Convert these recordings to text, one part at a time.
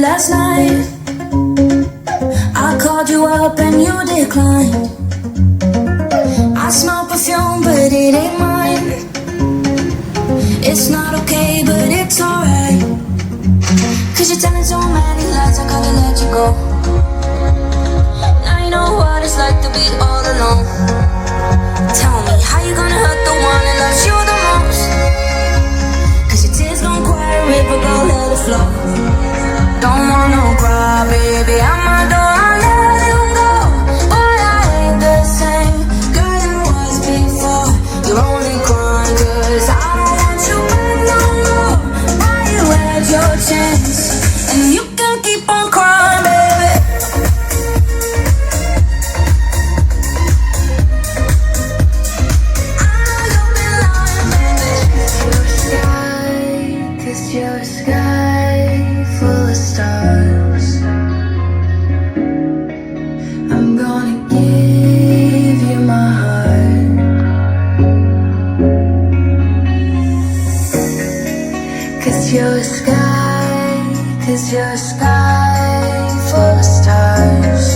Last night I called you up and you declined. I smell perfume but it ain't mine. It's not okay but it's alright, 'cause you're telling so many lies, I gotta let you go. Now you know what it's like to be all alone. Tell me, how you gonna hurt the one that loves you the most? 'Cause your tears don't quiet a river, go let it flow. Don't want no cry, baby, I'm a door, I'll let you go. Boy, I ain't the same girl you was before. You're only crying 'cause I don't want you back no more. Why you had your chance, and you can keep on crying, baby. I know you've been lying, baby. Cause you're a sky full of stars. I'm gonna give you my heart. 'Cause you're a sky, 'cause you're a sky full of stars.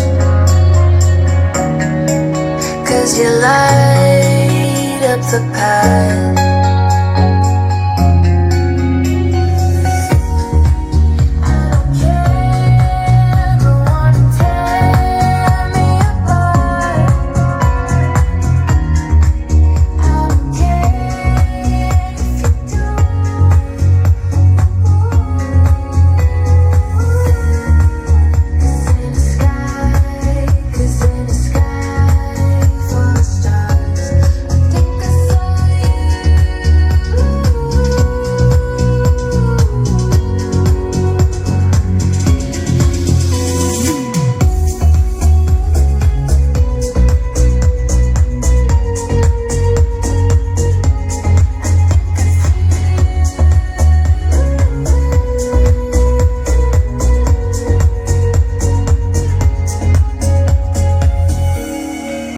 'Cause you light up the path.